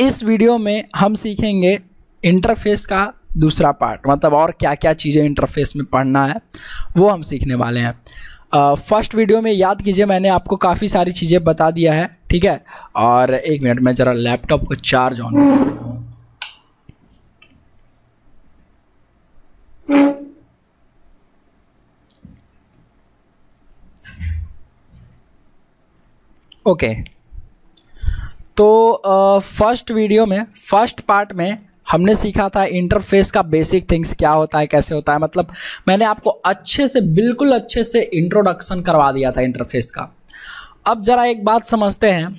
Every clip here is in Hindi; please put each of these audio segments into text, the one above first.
इस वीडियो में हम सीखेंगे इंटरफेस का दूसरा पार्ट, मतलब और क्या क्या चीज़ें इंटरफेस में पढ़ना है वो हम सीखने वाले हैं। फर्स्ट वीडियो में याद कीजिए मैंने आपको काफ़ी सारी चीज़ें बता दिया है, ठीक है। और एक मिनट मैं ज़रा लैपटॉप को चार्ज ऑन करता हूँ। ओके, तो फर्स्ट वीडियो में फर्स्ट पार्ट में हमने सीखा था इंटरफेस का बेसिक थिंग्स क्या होता है, कैसे होता है। मतलब मैंने आपको अच्छे से, बिल्कुल अच्छे से इंट्रोडक्शन करवा दिया था इंटरफेस का। अब ज़रा एक बात समझते हैं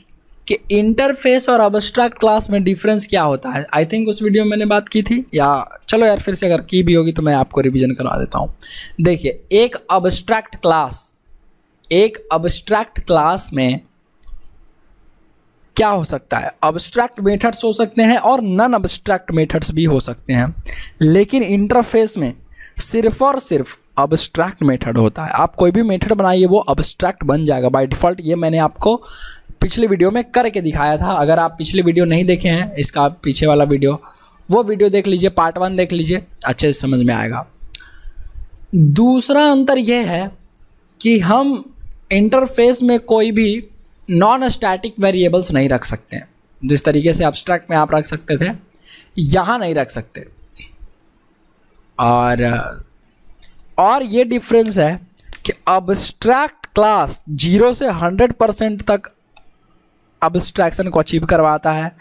कि इंटरफेस और अब्स्ट्रैक्ट क्लास में डिफरेंस क्या होता है। आई थिंक उस वीडियो में मैंने बात की थी, या चलो यार फिर से अगर की भी होगी तो मैं आपको रिवीजन करवा देता हूँ। देखिए, एक अब्स्ट्रैक्ट क्लास में क्या हो सकता है, अब्स्ट्रैक्ट मेथड्स हो सकते हैं और नॉन अब्स्ट्रैक्ट मेथड्स भी हो सकते हैं, लेकिन इंटरफेस में सिर्फ और सिर्फ अब्स्ट्रैक्ट मेथड होता है। आप कोई भी मेथड बनाइए वो अब्स्ट्रैक्ट बन जाएगा बाय डिफ़ॉल्ट। ये मैंने आपको पिछले वीडियो में करके दिखाया था। अगर आप पिछले वीडियो नहीं देखे हैं, इसका पीछे वाला वीडियो, वो वीडियो देख लीजिए, पार्ट 1 देख लीजिए, अच्छे से समझ में आएगा। दूसरा अंतर यह है कि हम इंटरफेस में कोई भी नॉन स्टैटिक वेरिएबल्स नहीं रख सकते हैं। जिस तरीके से अब्स्ट्रैक्ट में आप रख सकते थे, यहाँ नहीं रख सकते। और ये डिफरेंस है कि अब्स्ट्रैक्ट क्लास 0 से 100% तक अब्स्ट्रैक्शन को अचीव करवाता है,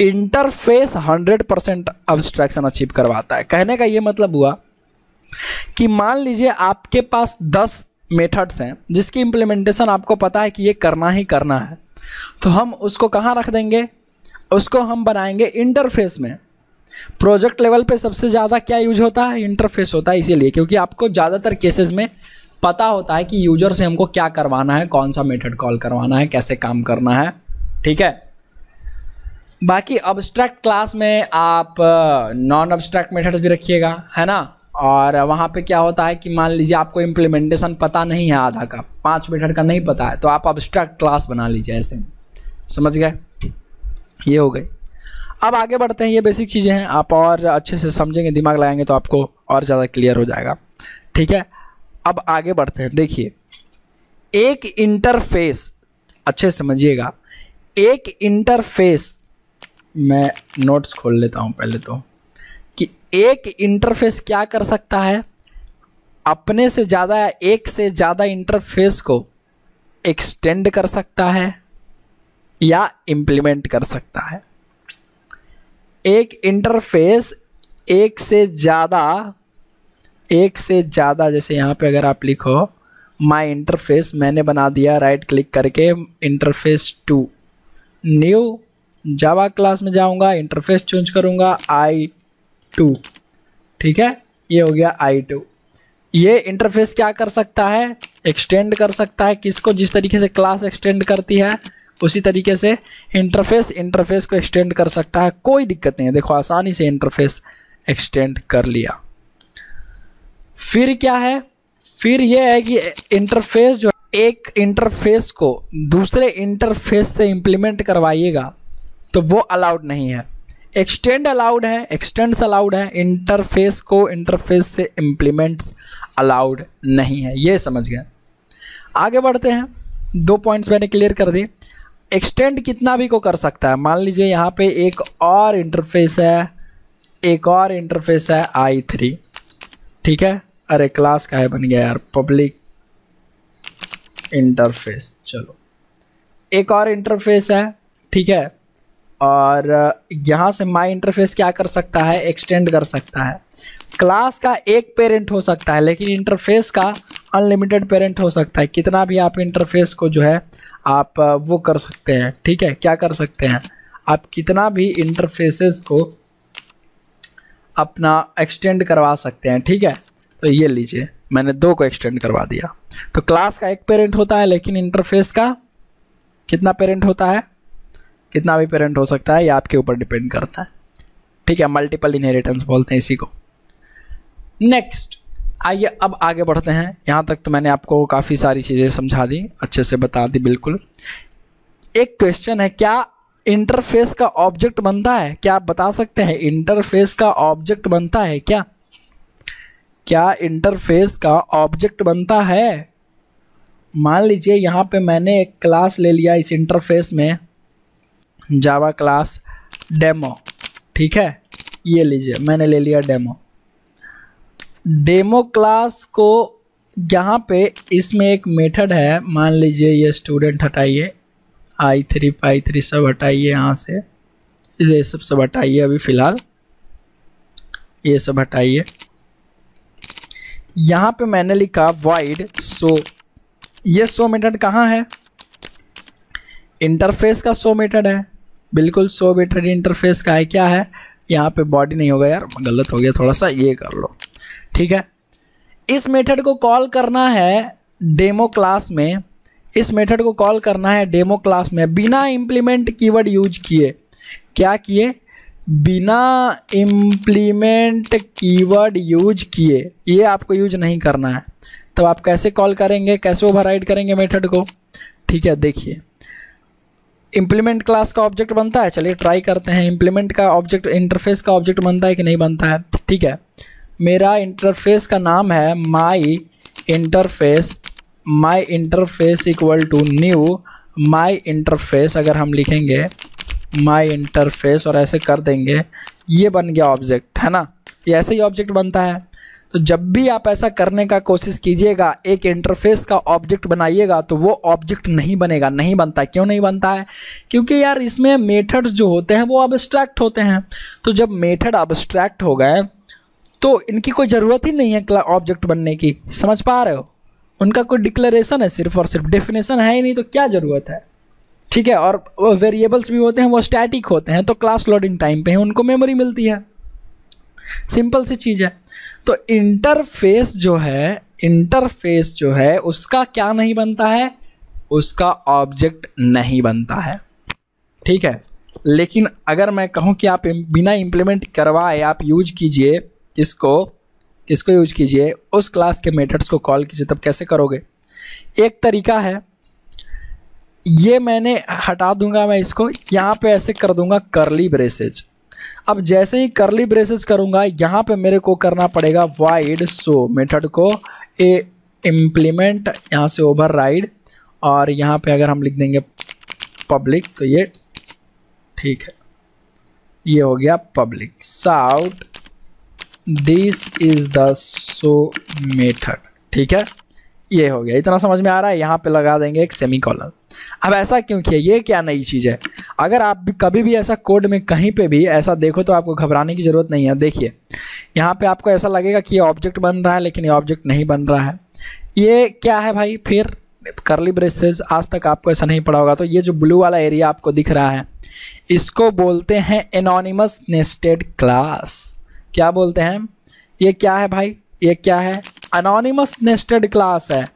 इंटरफेस 100% अब्स्ट्रैक्शन अचीव करवाता है। कहने का ये मतलब हुआ कि मान लीजिए आपके पास 10 मेथड्स हैं जिसकी इम्प्लीमेंटेशन आपको पता है कि ये करना ही करना है, तो हम उसको कहाँ रख देंगे, उसको हम बनाएंगे इंटरफेस में। प्रोजेक्ट लेवल पे सबसे ज़्यादा क्या यूज होता है, इंटरफेस होता है, इसीलिए क्योंकि आपको ज़्यादातर केसेस में पता होता है कि यूजर से हमको क्या करवाना है, कौन सा मेथड कॉल करवाना है, कैसे काम करना है, ठीक है। बाकी अब्स्ट्रैक्ट क्लास में आप नॉन अब्स्ट्रैक्ट मेथड्स भी रखिएगा, है ना। और वहाँ पे क्या होता है कि मान लीजिए आपको इम्प्लीमेंटेशन पता नहीं है, आधा का 5 मेथड का नहीं पता है, तो आप अब्स्ट्रैक्ट क्लास बना लीजिए ऐसे। समझ गए, ये हो गई। अब आगे बढ़ते हैं, ये बेसिक चीज़ें हैं, आप और अच्छे से समझेंगे, दिमाग लगाएंगे तो आपको और ज़्यादा क्लियर हो जाएगा, ठीक है। अब आगे बढ़ते हैं। देखिए, एक इंटरफेस, अच्छे से समझिएगा, एक इंटरफेस, मैं नोट्स खोल लेता हूँ पहले तो, कि एक इंटरफेस क्या कर सकता है, अपने से ज़्यादा, एक से ज़्यादा इंटरफेस को एक्सटेंड कर सकता है या इम्प्लीमेंट कर सकता है। एक इंटरफेस एक से ज़्यादा, जैसे यहाँ पे अगर आप लिखो माय इंटरफेस, मैंने बना दिया राइट क्लिक करके इंटरफेस 2, न्यू जावा क्लास में जाऊँगा, इंटरफेस चूज करूँगा I2, ठीक है, ये हो गया I2। ये इंटरफेस क्या कर सकता है, एक्सटेंड कर सकता है। किसको, जिस तरीके से क्लास एक्सटेंड करती है उसी तरीके से इंटरफेस को एक्सटेंड कर सकता है, कोई दिक्कत नहीं है। देखो, आसानी से इंटरफेस एक्सटेंड कर लिया। फिर क्या है, फिर यह है कि इंटरफेस जो, एक इंटरफेस को दूसरे इंटरफेस से इम्प्लीमेंट करवाइएगा तो वो अलाउड नहीं है। एक्सटेंड अलाउड है, एक्सटेंड्स अलाउड है, इंटरफेस को इंटरफेस से इम्प्लीमेंट्स अलाउड नहीं है। ये समझ गए। आगे बढ़ते हैं, 2 पॉइंट्स मैंने क्लियर कर दिए। एक्सटेंड कितना भी को कर सकता है। मान लीजिए यहाँ पे एक और इंटरफेस है, I3, ठीक है। अरे क्लास का है बन गया यार, पब्लिक इंटरफेस। चलो, एक और इंटरफेस है, ठीक है। और यहाँ से माई इंटरफेस क्या कर सकता है, एक्सटेंड कर सकता है। क्लास का एक पेरेंट हो सकता है, लेकिन इंटरफेस का अनलिमिटेड पेरेंट हो सकता है। कितना भी आप इंटरफेस को जो है आप वो कर सकते हैं, ठीक है। क्या कर सकते हैं आप, कितना भी इंटरफेसेस को अपना एक्सटेंड करवा सकते हैं, ठीक है। तो ये लीजिए, मैंने 2 को एक्सटेंड करवा दिया। तो क्लास का एक पेरेंट होता है, लेकिन इंटरफेस का कितना पेरेंट होता है, कितना भी पेरेंट हो सकता है, ये आपके ऊपर डिपेंड करता है, ठीक है। मल्टीपल इनहेरिटेंस बोलते हैं इसी को। नेक्स्ट, आइए अब आगे बढ़ते हैं। यहाँ तक तो मैंने आपको काफ़ी सारी चीज़ें समझा दी, अच्छे से बता दी बिल्कुल। एक क्वेश्चन है, क्या इंटरफेस का ऑब्जेक्ट बनता है? क्या आप बता सकते हैं इंटरफेस का ऑब्जेक्ट बनता है क्या? क्या इंटरफेस का ऑब्जेक्ट बनता है? मान लीजिए यहाँ पे मैंने एक क्लास ले लिया, इस इंटरफेस में जावा क्लास डेमो, ठीक है, ये लीजिए मैंने ले लिया डेमो क्लास को। यहाँ पे इसमें एक मेथड है, मान लीजिए ये स्टूडेंट हटाइए, i3 पाई3 सब हटाइए, यहाँ से ये सब हटाइए, अभी फ़िलहाल ये सब हटाइए। यहाँ पे मैंने लिखा void शो। ये शो मेथड कहाँ है? इंटरफेस का शो मेथड है, बिल्कुल शो मेथड इंटरफेस का है। क्या है यहाँ पे? बॉडी नहीं होगा यार, गलत हो गया थोड़ा सा, ये कर लो, ठीक है। इस मेथड को कॉल करना है डेमो क्लास में, इस मेथड को कॉल करना है डेमो क्लास में बिना इम्प्लीमेंट कीवर्ड यूज किए। क्या किए? बिना इम्प्लीमेंट कीवर्ड यूज किए, ये आपको यूज नहीं करना है। तो आप कैसे कॉल करेंगे, कैसे ओवरराइड करेंगे मेथड को? ठीक है, देखिए इम्प्लीमेंट क्लास का ऑब्जेक्ट बनता है, चलिए ट्राई करते हैं। इम्प्लीमेंट का ऑब्जेक्ट इंटरफेस का ऑब्जेक्ट बनता है कि नहीं बनता है? ठीक है, मेरा इंटरफेस का नाम है my interface equal to new my interface. अगर हम लिखेंगे माई इंटरफेस और ऐसे कर देंगे, ये बन गया ऑब्जेक्ट, है ना, ये ऐसे ही ऑब्जेक्ट बनता है। तो जब भी आप ऐसा करने का कोशिश कीजिएगा, एक इंटरफेस का ऑब्जेक्ट बनाइएगा, तो वो ऑब्जेक्ट नहीं बनेगा, नहीं बनता। क्यों नहीं बनता है? क्योंकि यार इसमें मेथड्स जो होते हैं वो अब्स्ट्रैक्ट होते हैं। तो जब मेथड अब्स्ट्रैक्ट हो गए तो इनकी कोई ज़रूरत ही नहीं है ऑब्जेक्ट बनने की, समझ पा रहे हो? उनका कोई डिक्लेरेशन है सिर्फ और सिर्फ, डेफिनेशन है ही नहीं, तो क्या ज़रूरत है? ठीक है, और वेरिएबल्स भी होते हैं वो स्टैटिक होते हैं, तो क्लास लोडिंग टाइम पे उनको मेमोरी मिलती है, सिंपल सी चीज़ है। तो इंटरफेस जो है उसका क्या नहीं बनता है? उसका ऑब्जेक्ट नहीं बनता है, ठीक है। लेकिन अगर मैं कहूँ कि आप बिना इम्प्लीमेंट करवाए आप यूज कीजिए, किसको यूज कीजिए? उस क्लास के मेथड्स को कॉल कीजिए, तब कैसे करोगे? एक तरीका है, ये मैंने हटा दूंगा, मैं इसको यहाँ पे ऐसे कर दूंगा करली ब्रेसेज। अब जैसे ही करली ब्रेसेज करूंगा, यहाँ पे मेरे को करना पड़ेगा void शो मेथड को इम्प्लीमेंट, यहाँ से ओवरराइड, और यहाँ पे अगर हम लिख देंगे पब्लिक, तो ये ठीक है, ये हो गया public. Shout this is the show method, ठीक है, ये हो गया। इतना समझ में आ रहा है? यहाँ पे लगा देंगे एक सेमीकोलन। अब ऐसा क्यों किया? ये क्या नई चीज़ है? अगर आप भी कभी भी ऐसा कोड में कहीं पे भी ऐसा देखो तो आपको घबराने की ज़रूरत नहीं है। देखिए यहाँ पे आपको ऐसा लगेगा कि ये ऑब्जेक्ट बन रहा है, लेकिन ये ऑब्जेक्ट नहीं बन रहा है। ये क्या है भाई? फिर करली ब्रेसेस, आज तक आपको ऐसा नहीं पड़ा होगा। तो ये जो ब्लू वाला एरिया आपको दिख रहा है, इसको बोलते हैं एनोनिमस नेस्टेड क्लास। क्या बोलते हैं? ये क्या है भाई? ये क्या है? अनोनिमस नेस्टेड क्लास है।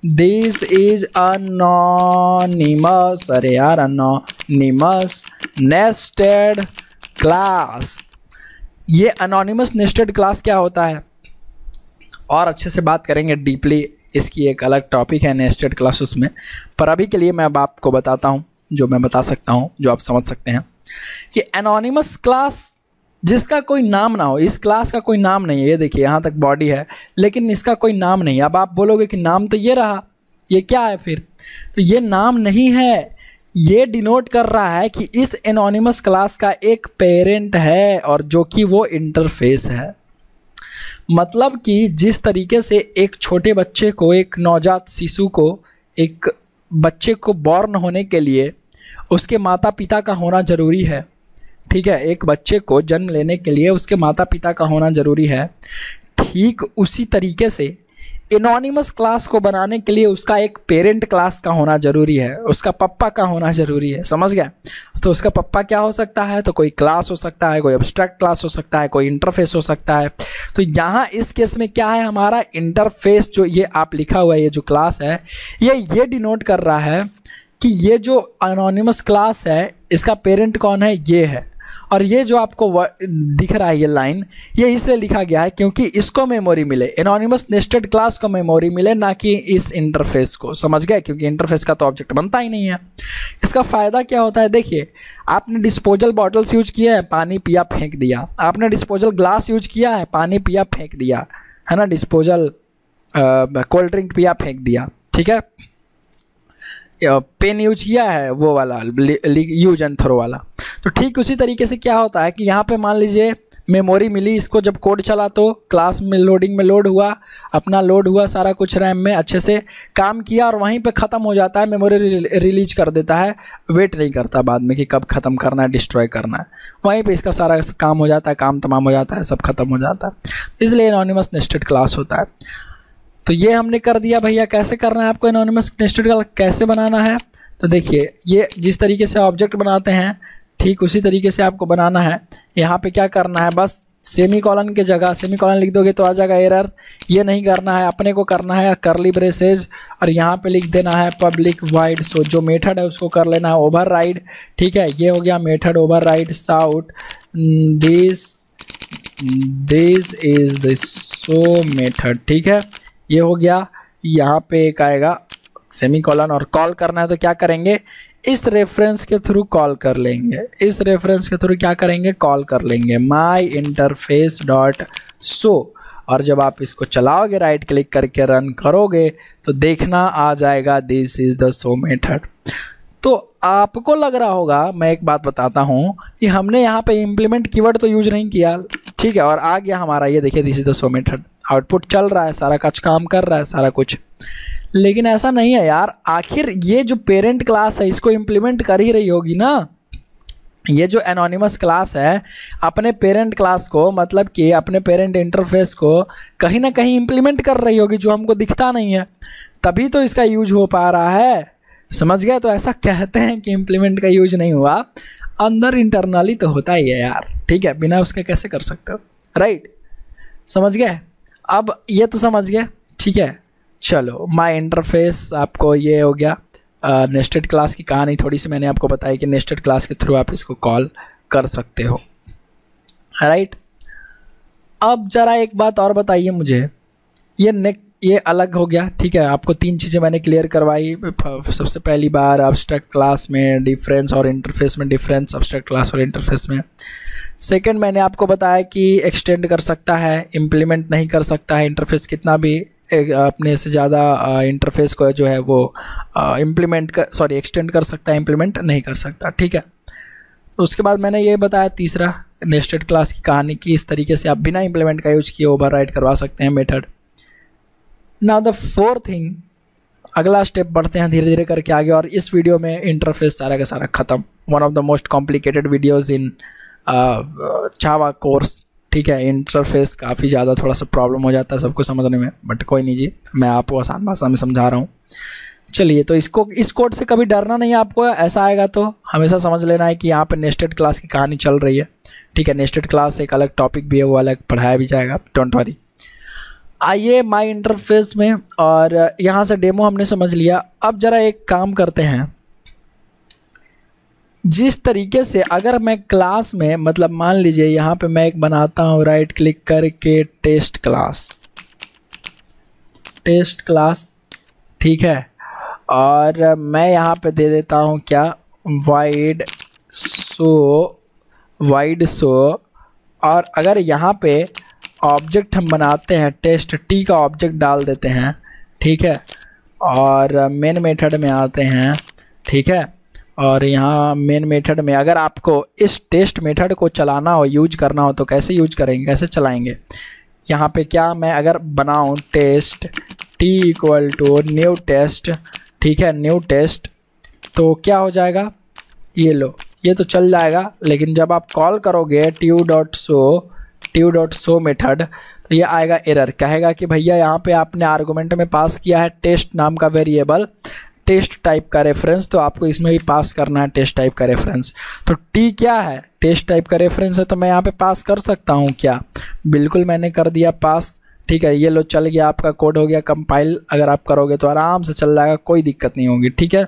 दिस इज अनोनिमस, अरे यार, अनोनिमस नेस्टेड क्लास। ये अनोनिमस नेस्टेड क्लास क्या होता है और अच्छे से बात करेंगे डीपली, इसकी एक अलग टॉपिक है नेस्टेड क्लासेस में। पर अभी के लिए मैं अब आपको बताता हूँ जो मैं बता सकता हूँ, जो आप समझ सकते हैं कि एनोनिमस क्लास जिसका कोई नाम ना हो, इस क्लास का कोई नाम नहीं है। ये देखिए यहाँ तक बॉडी है, लेकिन इसका कोई नाम नहीं। अब आप बोलोगे कि नाम तो ये रहा, ये क्या है फिर? तो ये नाम नहीं है, ये डिनोट कर रहा है कि इस एनोनिमस क्लास का एक पेरेंट है, और जो कि वो इंटरफेस है। मतलब कि जिस तरीके से एक छोटे बच्चे को, एक नवजात शिशु को, एक बच्चे को बॉर्न होने के लिए उसके माता पिता का होना ज़रूरी है, ठीक है, एक बच्चे को जन्म लेने के लिए उसके माता पिता का होना ज़रूरी है, ठीक उसी तरीके से एनोनिमस क्लास को बनाने के लिए उसका एक पेरेंट क्लास का होना ज़रूरी है, उसका पप्पा का होना ज़रूरी है। समझ गया? तो उसका पप्पा क्या हो सकता है? तो कोई क्लास हो सकता है, कोई एब्स्ट्रैक्ट क्लास हो सकता है, कोई इंटरफेस हो सकता है। तो यहाँ इस केस में क्या है? हमारा इंटरफेस जो ये आप लिखा हुआ है, ये जो क्लास है, ये डिनोट कर रहा है कि ये जो एनोनिमस क्लास है इसका पेरेंट कौन है? ये है। और ये जो आपको दिख रहा है ये लाइन, ये इसलिए लिखा गया है क्योंकि इसको मेमोरी मिले, एनोनिमस नेस्टेड क्लास को मेमोरी मिले, ना कि इस इंटरफेस को। समझ गए? क्योंकि इंटरफेस का तो ऑब्जेक्ट बनता ही नहीं है। इसका फ़ायदा क्या होता है? देखिए, आपने डिस्पोजल बॉटल्स यूज किया है, पानी पिया फेंक दिया। आपने डिस्पोजल ग्लास यूज किया है, पानी पिया फेंक दिया, है ना। डिस्पोजल कोल्ड ड्रिंक पिया फेंक दिया, ठीक है। पेन यूज किया है, वो वाला यूज एंड थ्रो वाला। तो ठीक उसी तरीके से क्या होता है कि यहाँ पे मान लीजिए मेमोरी मिली इसको, जब कोड चला तो क्लास में लोडिंग में लोड हुआ, अपना लोड हुआ सारा कुछ, रैम में अच्छे से काम किया और वहीं पे ख़त्म हो जाता है, मेमोरी रिलीज कर देता है, वेट नहीं करता बाद में कि कब ख़त्म करना है, डिस्ट्रॉय करना है, वहीं पे इसका सारा काम हो जाता है, काम तमाम हो जाता है, सब खत्म हो जाता है। इसलिए एनोनिमस नेस्टेड क्लास होता है। तो ये हमने कर दिया भैया। कैसे करना है आपको एनोनिमस नेस्टेड क्लास कैसे बनाना है? तो देखिए, ये जिस तरीके से ऑब्जेक्ट बनाते हैं ठीक उसी तरीके से आपको बनाना है। यहाँ पे क्या करना है, बस सेमीकोलन के जगह सेमीकोलन लिख दोगे तो आ जाएगा एरर। ये नहीं करना है, अपने को करना है कर्ली ब्रेसेज और यहाँ पे लिख देना है पब्लिक वाइड। सो जो मेथड है उसको कर लेना है ओवरराइड, ठीक है। ये हो गया method override sout this is the so method, ठीक है। ये हो गया। यहाँ पे एक आएगा सेमीकोलन और कॉल करना है तो क्या करेंगे, इस रेफरेंस के थ्रू कॉल कर लेंगे, इस रेफरेंस के थ्रू क्या करेंगे, कॉल कर लेंगे माई इंटरफेस डॉट शो। और जब आप इसको चलाओगे, राइट क्लिक करके रन करोगे तो देखना आ जाएगा this is the show method. तो आपको लग रहा होगा, मैं एक बात बताता हूँ कि हमने यहाँ पे इम्प्लीमेंट कीवर्ड तो यूज नहीं किया, ठीक है, और आ गया हमारा ये देखिए this is the show method, output चल रहा है, सारा कुछ काम कर रहा है सारा कुछ। लेकिन ऐसा नहीं है यार, आखिर ये जो पेरेंट क्लास है इसको इम्प्लीमेंट कर ही रही होगी ना। ये जो एनोनिमस क्लास है अपने पेरेंट क्लास को, मतलब कि अपने पेरेंट इंटरफेस को कहीं ना कहीं इम्प्लीमेंट कर रही होगी जो हमको दिखता नहीं है, तभी तो इसका यूज हो पा रहा है। समझ गया? तो ऐसा कहते हैं कि इम्प्लीमेंट का यूज नहीं हुआ, अंदर इंटरनली तो होता ही है यार, ठीक है, बिना उसके कैसे कर सकते हो, राइट। समझ गए? अब ये तो समझ गए, ठीक है। चलो, माय इंटरफेस आपको ये हो गया। नेस्टेड क्लास की कहानी थोड़ी सी मैंने आपको बताई कि नेस्टेड क्लास के थ्रू आप इसको कॉल कर सकते हो, राइट। अब ज़रा एक बात और बताइए मुझे, ये अलग हो गया, ठीक है। आपको तीन चीज़ें मैंने क्लियर करवाई। सबसे पहली बार अब्स्ट्रैक्ट क्लास में डिफरेंस और इंटरफेस में डिफरेंस, अब्स्ट्रैक्ट क्लास और इंटरफेस में। सेकंड, मैंने आपको बताया कि एक्सटेंड कर सकता है, इम्प्लीमेंट नहीं कर सकता है इंटरफेस, कितना भी अपने से ज़्यादा इंटरफेस को जो है वो एक्सटेंड कर सकता है, इम्प्लीमेंट नहीं कर सकता, ठीक है। उसके बाद मैंने ये बताया तीसरा नेस्टेड क्लास की कहानी की, इस तरीके से आप बिना इम्प्लीमेंट का यूज किए ओवरराइड करवा सकते हैं method. Now the fourth thing, अगला स्टेप बढ़ते हैं धीरे धीरे करके आगे, और इस वीडियो में इंटरफेस सारा का सारा ख़त्म। One of the most complicated videos in Java course, ठीक है। इंटरफेस काफ़ी ज़्यादा थोड़ा सा प्रॉब्लम हो जाता है सबको समझने में, बट कोई नहीं जी, मैं आपको आसान भाषा में समझा रहा हूँ। चलिए, तो इस कोड से कभी डरना नहीं है आपको। ऐसा आएगा तो हमेशा समझ लेना है कि यहाँ पे नेस्टेड क्लास की कहानी चल रही है, ठीक है। नेस्टेड क्लास एक अलग टॉपिक भी है, वो अलग पढ़ाया भी जाएगा, डोंट वरी। आइए माई इंटरफेस में, और यहाँ से डेमो हमने समझ लिया। अब ज़रा एक काम करते हैं, जिस तरीके से अगर मैं क्लास में, मतलब मान लीजिए यहाँ पे मैं एक बनाता हूँ, राइट क्लिक करके टेस्ट क्लास, ठीक है। और मैं यहाँ पे दे देता हूँ क्या, वाइड शो। और अगर यहाँ पे ऑब्जेक्ट हम बनाते हैं, टेस्ट टी का ऑब्जेक्ट डाल देते हैं, ठीक है। और मेन मेथड में आते हैं, ठीक है। और यहाँ मेन मेथड में अगर आपको इस टेस्ट मेथड को चलाना हो, यूज करना हो, तो कैसे यूज करेंगे, कैसे चलाएंगे। यहाँ पे क्या मैं अगर बनाऊँ test T equal to new test, ठीक है, न्यू टेस्ट, तो क्या हो जाएगा, ये लो, ये तो चल जाएगा। लेकिन जब आप कॉल करोगे tue.show मेथड, तो ये आएगा एरर, कहेगा कि भैया यहाँ पे आपने आर्गुमेंट में पास किया है टेस्ट नाम का वेरिएबल, टेस्ट टाइप का रेफरेंस, तो आपको इसमें भी पास करना है टेस्ट टाइप का रेफरेंस। तो टी क्या है, टेस्ट टाइप का रेफरेंस है, तो मैं यहाँ पे पास कर सकता हूँ क्या, बिल्कुल मैंने कर दिया पास, ठीक है। ये लो चल गया, आपका कोड हो गया कंपाइल। अगर आप करोगे तो आराम से चल जाएगा, कोई दिक्कत नहीं होगी, ठीक है,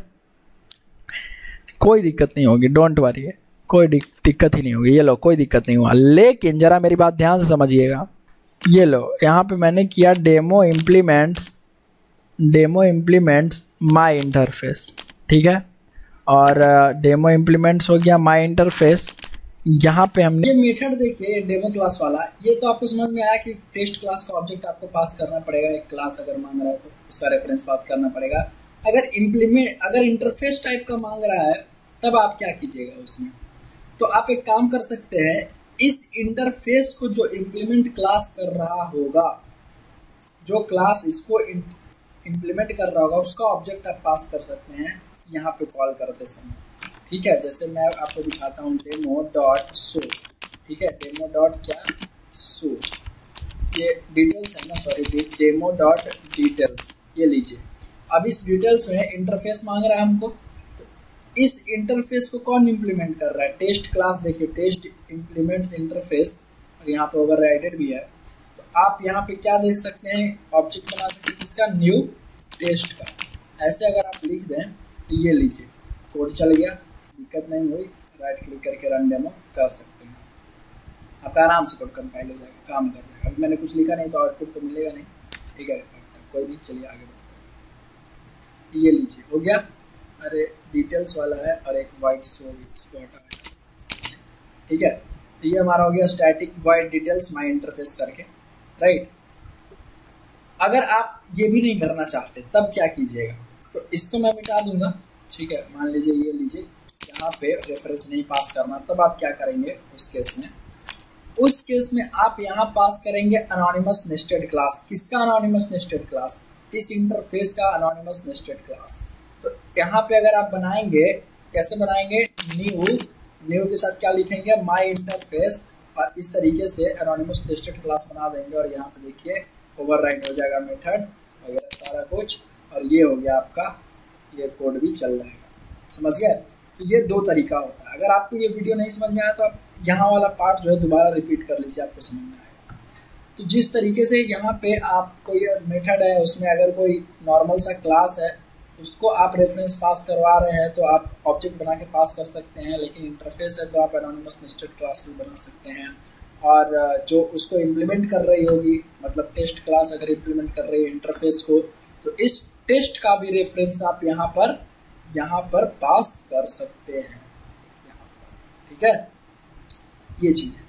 कोई दिक्कत नहीं होगी, डोंट वरी, कोई दिक्कत ही नहीं होगी। ये लो, कोई दिक्कत नहीं हुआ। लेकिन ज़रा मेरी बात ध्यान से समझिएगा। ये लो, यहाँ पे मैंने किया डेमो इम्प्लीमेंट्स माई इंटरफेस, ठीक है। और डेमो इम्प्लीमेंट्स हो गया माई इंटरफेस। यहाँ पे हमने ये मेथड देखिए डेमो क्लास वाला, ये तो आपको समझ में आया कि टेस्ट क्लास का ऑब्जेक्ट आपको पास करना पड़ेगा। एक क्लास अगर मांग रहा है तो उसका रेफरेंस पास करना पड़ेगा। अगर इंटरफेस टाइप का मांग रहा है तब आप क्या कीजिएगा उसमें, तो आप एक काम कर सकते हैं, इस इंटरफेस को जो इम्प्लीमेंट क्लास कर रहा होगा, जो क्लास इसको इम्प्लीमेंट कर रहा होगा, उसका ऑब्जेक्ट आप पास कर सकते हैं यहाँ पे कॉल करते समय, ठीक है। जैसे मैं आपको दिखाता हूँ डेमो डॉट शो, ठीक है। डेमो डॉट क्या शो, ये डिटेल्स है ना, सॉरी डेमो डॉट डिटेल्स, ये लीजिए। अब इस डिटेल्स में इंटरफेस मांग रहा है हमको, तो इस इंटरफेस को कौन इम्प्लीमेंट कर रहा है, टेस्ट क्लास। देखिए टेस्ट इम्प्लीमेंट्स इंटरफेस, और यहाँ पे ओवरराइडेड भी है। तो आप यहाँ पे क्या देख सकते हैं, ऑब्जेक्ट बना सकते हैं किसका, न्यू टेस्ट का। ऐसे अगर आप लिख दें तो ये लीजिए कोड चल गया, दिक्कत नहीं हुई। राइट क्लिक करके रन डेमो कर सकते हैं, आपका आराम से कोड कंपाइल हो जाएगा, काम कर जाएगा। अभी मैंने कुछ लिखा नहीं तो आउटपुट तो मिलेगा नहीं, ठीक है, कोई नहीं। चलिए आगे बढ़ते हैं। ये लीजिए हो गया। अरे डिटेल्स वाला है और एक वाइट स्पॉट आया, ठीक है। तो ये हमारा हो गया स्टैटिक वाइट डिटेल्स माई इंटरफेस करके, राइट। अगर आप ये भी नहीं करना चाहते तब क्या कीजिएगा, तो इसको मैं मिटा दूंगा, ठीक है। मान लीजिए ये लीजिए, यहाँ पे रेफरेंस नहीं पास करना, तब आप क्या करेंगे उस केस में आप यहाँ पास करेंगे अनोनिमस नेस्टेड क्लास। किसका अनोनिमस नेस्टेड क्लास, इस इंटरफेस का अनोनिमस नेस्टेड क्लास। तो यहाँ पे अगर आप बनाएंगे, कैसे बनाएंगे, न्यू के साथ क्या लिखेंगे, माई इंटरफेस, और इस तरीके से अनोनिमस नेस्टेड क्लास बना देंगे। और यहाँ पे देखिए ओवरराइड हो जाएगा मेथड वगैरह सारा कुछ, और ये हो गया आपका, ये कोड भी चल जाएगा, समझ गए। तो ये दो तरीका होता है। अगर आपको ये वीडियो नहीं समझ में आया तो आप यहाँ वाला पार्ट जो है दोबारा रिपीट कर लीजिए, आपको समझ में आएगा। तो जिस तरीके से यहाँ पे आपको ये मेथड है, उसमें अगर कोई नॉर्मल सा क्लास है उसको आप रेफरेंस पास करवा रहे हैं तो आप ऑब्जेक्ट बना के पास कर सकते हैं। लेकिन इंटरफेस है तो आप एनोनिमस नेस्टेड क्लास भी बना सकते हैं। और जो उसको इम्प्लीमेंट कर रही होगी, मतलब टेस्ट क्लास अगर इम्प्लीमेंट कर रही है इंटरफेस को, तो इस टेस्ट का भी रेफरेंस आप यहाँ पर पास कर सकते हैं, यहाँ पर, ठीक है। ये चीज है।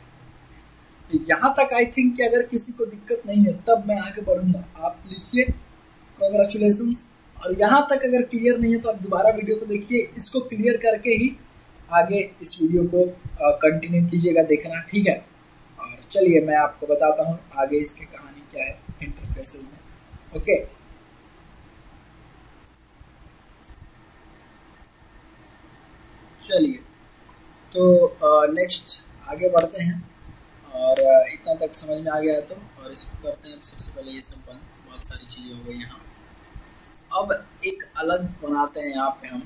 यहाँ तक आई थिंक कि अगर किसी को दिक्कत नहीं है तब मैं आगे बढ़ूंगा। आप लिखिए कांग्रेचुलेशंस। और यहाँ तक अगर क्लियर नहीं है तो आप दोबारा वीडियो को देखिए, इसको क्लियर करके ही आगे इस वीडियो को कंटिन्यू कीजिएगा देखना, ठीक है। और चलिए मैं आपको बताता हूँ आगे इसकी कहानी क्या है इंटरफेसेस में, ओके। चलिए तो नेक्स्ट आगे बढ़ते हैं। और इतना तक समझ में आ गया है तो, और इसको करते हैं सबसे पहले ये सब बंद, बहुत सारी चीज़ें हो गई यहाँ। अब एक अलग बनाते हैं यहाँ पे हम,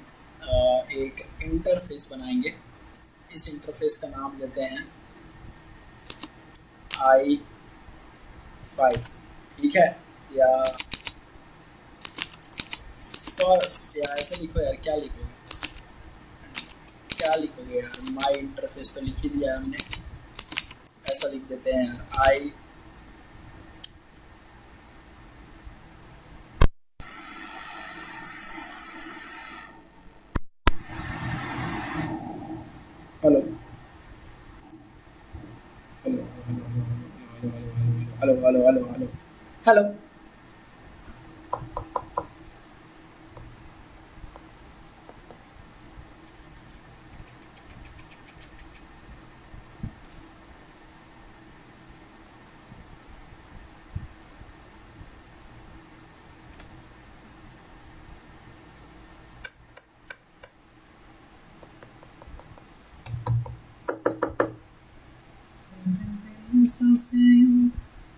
एक इंटरफेस बनाएंगे। इस इंटरफेस का नाम देते हैं i5, ठीक है, या फर्स्ट, या ऐसे लिखो यार, क्या लिखोगे यार, माई इंटरफेस तो लिख ही दिया हमने, ऐसा लिख देते हैं यार, I hello hello hello hello hello hello hello.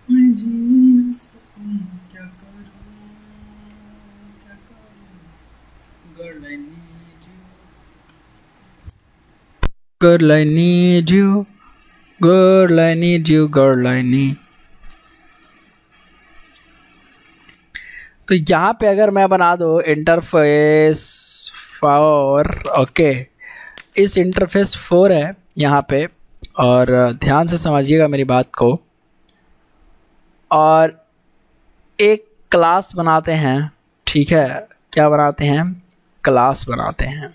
मैं जी न सकूं, क्या करूं, girl I need you, girl I need you, girl I need you, girl I need. तो यहाँ पे अगर मैं बना दो इंटरफेस फॉर, ओके, इस इंटरफेस 4 है यहाँ पे, और ध्यान से समझिएगा मेरी बात को। और एक क्लास बनाते हैं, ठीक है, क्या बनाते हैं, क्लास बनाते हैं,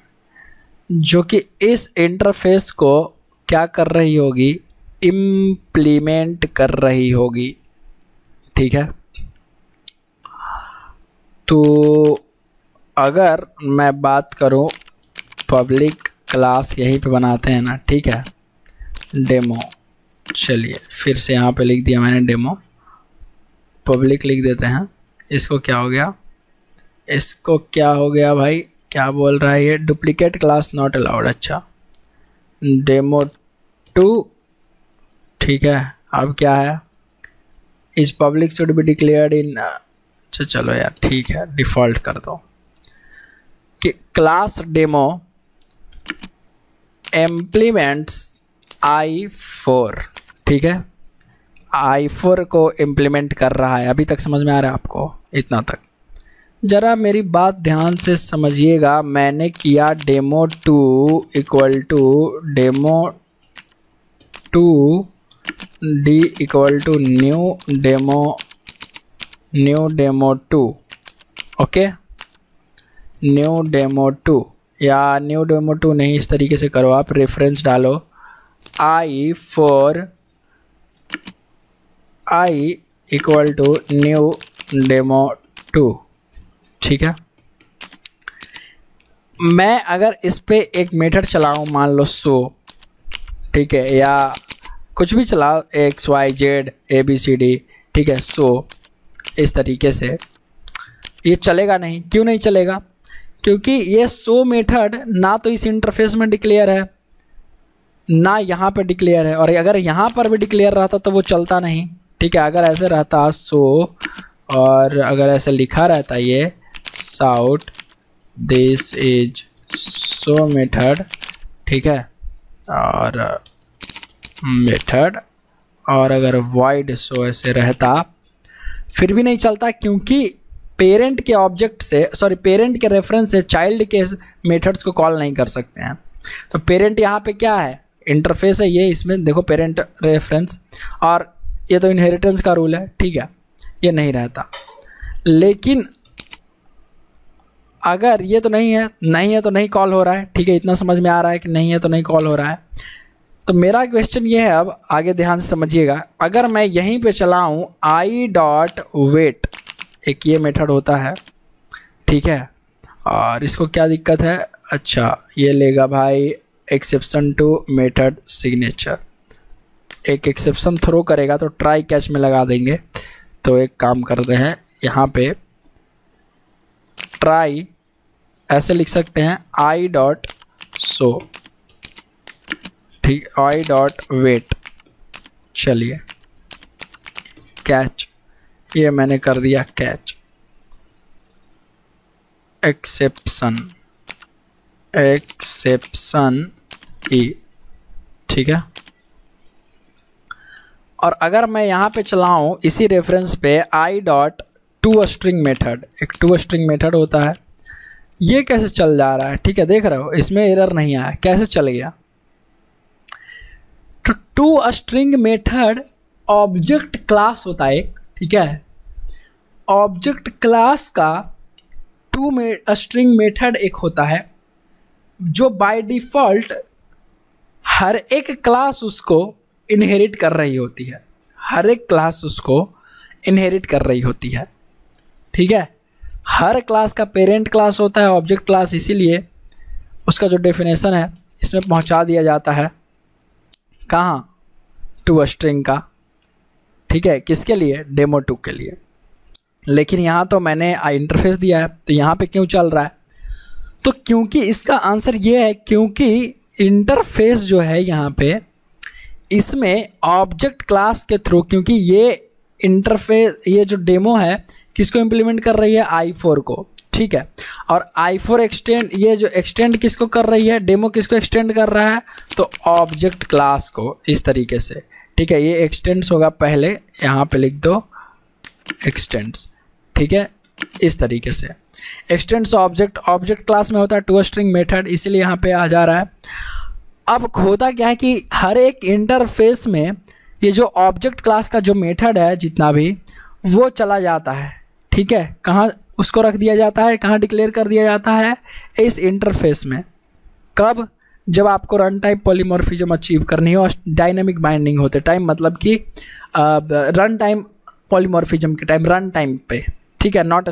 जो कि इस इंटरफेस को क्या कर रही होगी, इम्प्लीमेंट कर रही होगी, ठीक है। तो अगर मैं बात करूं, पब्लिक क्लास यहीं पे बनाते हैं ना, ठीक है, डेमो, चलिए फिर से यहाँ पे लिख दिया मैंने डेमो, पब्लिक लिख देते हैं। इसको क्या हो गया, इसको क्या हो गया भाई, क्या बोल रहा है ये, डुप्लीकेट क्लास नॉट अलाउड, अच्छा डेमो 2, ठीक है। अब क्या है, इस पब्लिक शुड बी डिक्लेयर्ड इन, अच्छा चलो यार ठीक है, डिफ़ॉल्ट कर दो कि क्लास डेमो इम्प्लीमेंट्स i4, ठीक है, i4 को इम्प्लीमेंट कर रहा है। अभी तक समझ में आ रहा है आपको, इतना तक। ज़रा मेरी बात ध्यान से समझिएगा, मैंने किया demo 2 equal to demo 2 D equal to new demo 2, okay, new demo 2, या न्यू डेमो 2 नहीं, इस तरीके से करो आप, रेफरेंस डालो i4 i equal to new demo 2, ठीक है। मैं अगर इस पे एक मेथड चलाऊँ, मान लो सो, ठीक है, या कुछ भी चलाओ, XYZ ABCD, ठीक है, सो, इस तरीके से, ये चलेगा नहीं। क्यों नहीं चलेगा, क्योंकि ये सो मेथड ना तो इस इंटरफेस में डिक्लेयर है, ना यहाँ पे डिक्लेयर है, और अगर यहाँ पर भी डिक्लेयर रहता तो वो चलता नहीं, ठीक है। अगर ऐसे रहता सो, और अगर ऐसे लिखा रहता ये sout this is so method, ठीक है, और मेथड, और अगर void सो ऐसे रहता, फिर भी नहीं चलता, क्योंकि पेरेंट के ऑब्जेक्ट से, सॉरी पेरेंट के रेफरेंस से चाइल्ड के मेथड्स को कॉल नहीं कर सकते हैं। तो पेरेंट यहाँ पे क्या है, इंटरफेस है ये, इसमें देखो पेरेंट रेफरेंस, और ये तो इनहेरिटेंस का रूल है, ठीक है, ये नहीं रहता। लेकिन अगर ये तो नहीं है तो नहीं कॉल हो रहा है, ठीक है, इतना समझ में आ रहा है कि नहीं है तो नहीं कॉल हो रहा है। तो मेरा क्वेश्चन ये है, अब आगे ध्यान से समझिएगा, अगर मैं यहीं पे चलाऊँ i.wait, एक ये मेथड होता है, ठीक है, और इसको क्या दिक्कत है, अच्छा ये लेगा भाई एक्सेप्शन टू मेथड सिग्नेचर, एक एक्सेप्शन थ्रो करेगा तो ट्राई कैच में लगा देंगे। तो एक काम करते हैं, यहाँ पे ट्राई ऐसे लिख सकते हैं i.show, ठीक, i.wait, चलिए कैच, ये मैंने कर दिया कैच, एक्सेप्शन ई, ठीक है। और अगर मैं यहाँ पे चलाऊँ इसी रेफरेंस पे i.toString मेथड, एक toString मेथड होता है, ये कैसे चल जा रहा है, ठीक है, देख रहे हो, इसमें एरर नहीं आया, कैसे चल गया। तो toString मेथड ऑब्जेक्ट क्लास होता है एक, ठीक है, ऑब्जेक्ट क्लास का toString मेथड एक होता है, जो बाय डिफ़ॉल्ट हर एक क्लास उसको इनहेरिट कर रही होती है, हर एक क्लास उसको इनहेरिट कर रही होती है, ठीक है। हर क्लास का पेरेंट क्लास होता है ऑब्जेक्ट क्लास, इसीलिए उसका जो डेफिनेशन है इसमें पहुंचा दिया जाता है, कहाँ, toString का, ठीक है, किसके लिए, डेमो 2 के लिए। लेकिन यहाँ तो मैंने इंटरफेस दिया है, तो यहाँ पे क्यों चल रहा है, तो क्योंकि इसका आंसर ये है, क्योंकि इंटरफेस जो है यहाँ पे, इसमें ऑब्जेक्ट क्लास के थ्रू, क्योंकि ये इंटरफेस, ये जो डेमो है किसको इम्प्लीमेंट कर रही है, i4 को, ठीक है, और i4 एक्सटेंड, ये जो एक्सटेंड किसको कर रही है, डेमो किसको एक्सटेंड कर रहा है, तो ऑब्जेक्ट क्लास को, इस तरीके से, ठीक है। ये एक्सटेंड्स होगा, पहले यहाँ पे लिख दो एक्सटेंड्स, ठीक है, इस तरीके से। एक्सटेंड्स ऑब्जेक्ट, ऑब्जेक्ट क्लास में होता है टू स्ट्रिंग मेथड, इसीलिए यहाँ पे आ जा रहा है। अब होता क्या है कि हर एक इंटरफेस में ये जो ऑब्जेक्ट क्लास का जो मेथड है जितना भी, वो चला जाता है, ठीक है। कहाँ उसको रख दिया जाता है, कहाँ डिक्लेयर कर दिया जाता है, इस इंटरफेस में। कब? जब आपको रन टाइम पॉलीमॉर्फिज्म अचीव करनी हो, डायनेमिक बाइंडिंग होते टाइम, मतलब कि रन टाइम पॉलीमॉर्फिज्म के टाइम, रन टाइम पे, ठीक है, नॉट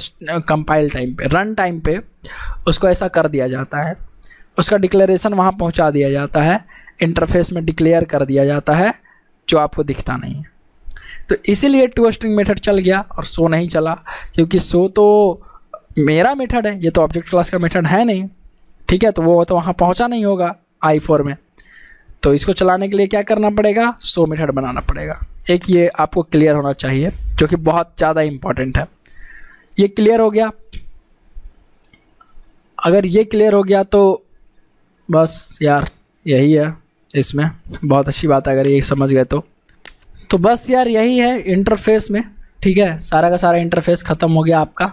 कंपाइल टाइम पे, रन टाइम पे उसको ऐसा कर दिया जाता है, उसका डिक्लेरेशन वहाँ पहुँचा दिया जाता है, इंटरफेस में डिक्लेयर कर दिया जाता है, जो आपको दिखता नहीं है। तो इसीलिए टू स्ट्रिंग मेथड चल गया और शो नहीं चला, क्योंकि शो तो मेरा मेथड है, ये तो ऑब्जेक्ट क्लास का मेथड है नहीं, ठीक है। तो वो तो वहाँ पहुँचा नहीं होगा i4 में, तो इसको चलाने के लिए क्या करना पड़ेगा, शो मेथड बनाना पड़ेगा। एक ये आपको क्लियर होना चाहिए, जो कि बहुत ज़्यादा इम्पॉर्टेंट है। ये क्लियर हो गया। अगर ये क्लियर हो गया तो बस यार यही है इसमें, बहुत अच्छी बात है अगर ये समझ गए तो बस यार यही है इंटरफेस में, ठीक है। सारा का सारा इंटरफेस ख़त्म हो गया आपका।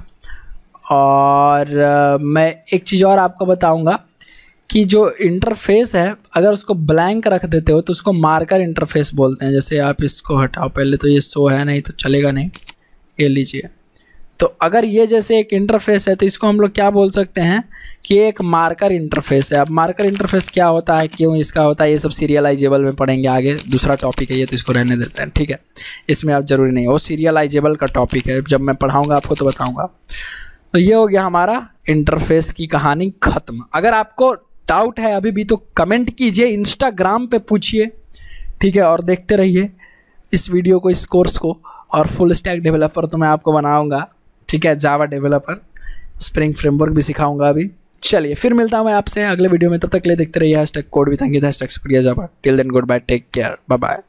और मैं एक चीज़ और आपको बताऊंगा कि जो इंटरफेस है, अगर उसको ब्लैंक रख देते हो तो उसको मार्कर इंटरफेस बोलते हैं। जैसे आप इसको हटाओ, पहले तो ये शो है नहीं तो चलेगा नहीं, ये लीजिए। तो अगर ये जैसे एक इंटरफेस है तो इसको हम लोग क्या बोल सकते हैं कि एक मार्कर इंटरफेस है। अब मार्कर इंटरफेस क्या होता है, क्यों इसका होता है, ये सब सीरियलाइजेबल में पढ़ेंगे आगे, दूसरा टॉपिक है ये, तो इसको रहने देते हैं, ठीक है। इसमें अब ज़रूरी नहीं, वो सीरियलाइजेबल का टॉपिक है, जब मैं पढ़ाऊँगा आपको तो बताऊँगा। तो ये हो गया हमारा इंटरफेस की कहानी ख़त्म। अगर आपको डाउट है अभी भी तो कमेंट कीजिए, इंस्टाग्राम पे पूछिए, ठीक है। और देखते रहिए इस वीडियो को, इस कोर्स को। और फुल स्टैक डेवलपर तो मैं आपको बनाऊंगा, ठीक है, जावा डेवलपर, स्प्रिंग फ्रेमवर्क भी सिखाऊंगा अभी। चलिए फिर मिलता हूँ मैं आपसे अगले वीडियो में, तब तक के लिए देखते रहिए #code with Ankit, #शुक्रिया Java. Till then goodbye, take care, bye bye.